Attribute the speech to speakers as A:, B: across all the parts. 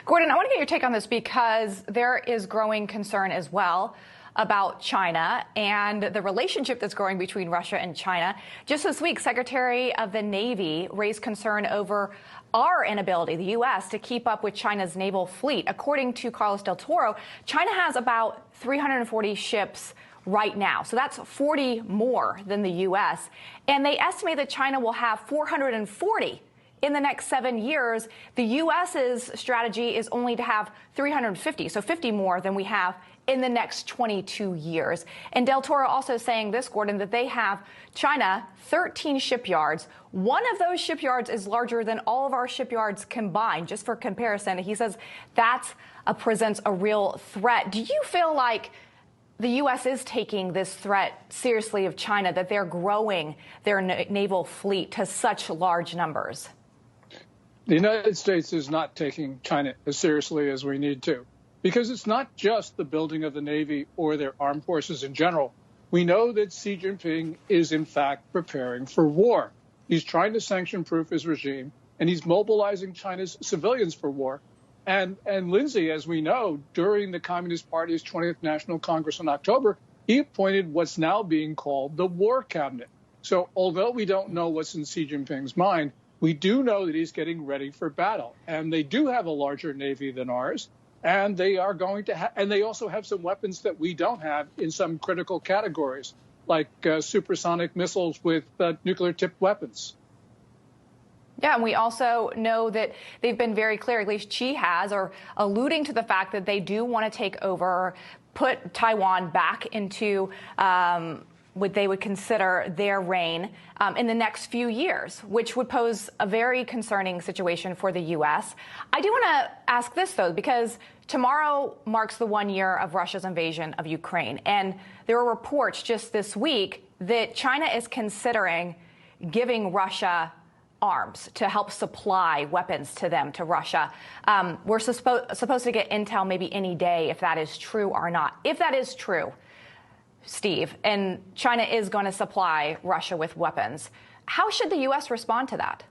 A: Gordon, I want to get your take on this because there is growing concern as well about China and the relationship that's growing between Russia and China. Just this week, Secretary of the Navy raised concern over our inability, the U.S., to keep up with China's naval fleet. According to Carlos Del Toro, China has about 340 ships right now. So that's 40 more than the U.S. And they estimate that China will have 440 in the next 7 years. The U.S.'s strategy is only to have 350, so 50 more than we have in the next 22 years. And Del Toro also saying this, Gordon, that they have, China, 13 shipyards. One of those shipyards is larger than all of our shipyards combined, just for comparison. He says that presents a real threat. Do you feel like the U.S. is taking this threat seriously of China, that they're growing their naval fleet to such large numbers?
B: The United States is not taking China as seriously as we need to, because it's not just the building of the Navy or their armed forces in general. We know that Xi Jinping is, in fact, preparing for war. He's trying to sanction-proof his regime, and he's mobilizing China's civilians for war. And Lindsay, as we know, during the Communist Party's 20th National Congress in October, he appointed what's now being called the War Cabinet. So although we don't know what's in Xi Jinping's mind, we do know that he's getting ready for battle. And they do have a larger Navy than ours. And they are going to and they also have some weapons that we don't have in some critical categories, like supersonic missiles with nuclear-tipped weapons.
A: Yeah, and we also know that they've been very clear, at least Xi has, or alluding to the fact that they do want to take over, put Taiwan back into what they would consider their reign in the next few years, which would pose a very concerning situation for the U.S. I do want to ask this, though, because tomorrow marks the 1 year of Russia's invasion of Ukraine. And there are reports just this week that China is considering giving Russia arms to help supply weapons to them, to Russia. We're supposed to get intel maybe any day if that is true or not. If that is true, Steve, and China is going to supply Russia with weapons, how should the U.S. respond to that?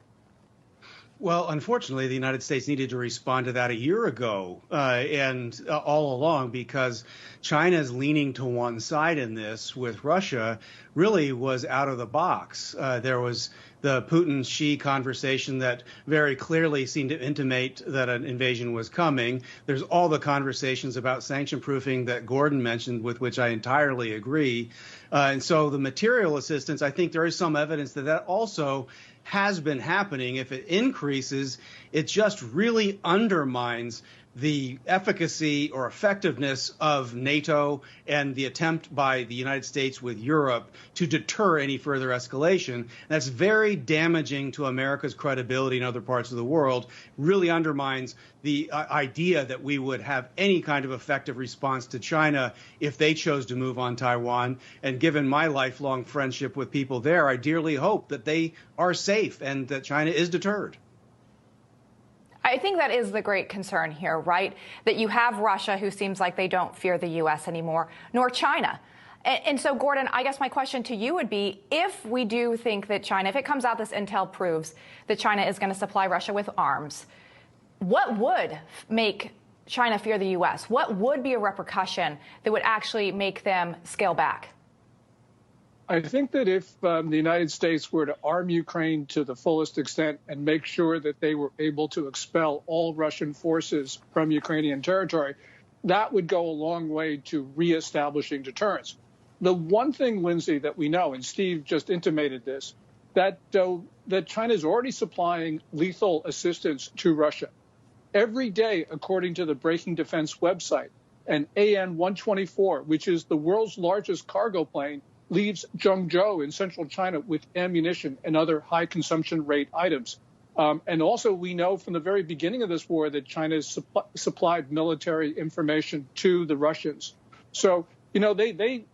C: Well, unfortunately, the United States needed to respond to that a year ago and all along, because China's leaning to one side in this with Russia really was out of the box. There was the Putin-Xi conversation that very clearly seemed to intimate that an invasion was coming. There's all the conversations about sanction proofing that Gordon mentioned, with which I entirely agree. And so the material assistance, I think there is some evidence that that also has been happening. If it increases, it just really undermines the efficacy or effectiveness of NATO and the attempt by the United States with Europe to deter any further escalation. That's very damaging to America's credibility in other parts of the world, really undermines the idea that we would have any kind of effective response to China if they chose to move on Taiwan. And given my lifelong friendship with people there, I dearly hope that they are safe and that China is deterred.
A: I think that is the great concern here, right? That you have Russia, who seems like they don't fear the U.S. anymore, nor China. And so, Gordon, I guess my question to you would be, if we do think that China, if it comes out this intel proves that China is going to supply Russia with arms, what would make China fear the U.S.? What would be a repercussion that would actually make them scale back?
B: I think that if the United States were to arm Ukraine to the fullest extent and make sure that they were able to expel all Russian forces from Ukrainian territory, that would go a long way to reestablishing deterrence. The one thing, Lindsay, that we know, and Steve just intimated this, that China is already supplying lethal assistance to Russia. Every day, according to the Breakingdefence website, an AN-124, which is the world's largest cargo plane, leaves Zhengzhou in central China with ammunition and other high consumption rate items. And also, we know from the very beginning of this war that China has supplied military information to the Russians. So, you know,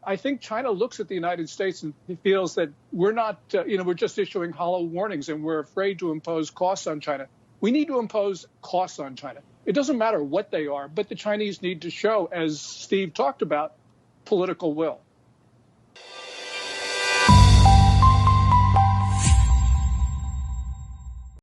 B: I think China looks at the United States and feels that we're not, we're just issuing hollow warnings and we're afraid to impose costs on China. We need to impose costs on China. It doesn't matter what they are, but the Chinese need to show, as Steve talked about, political will.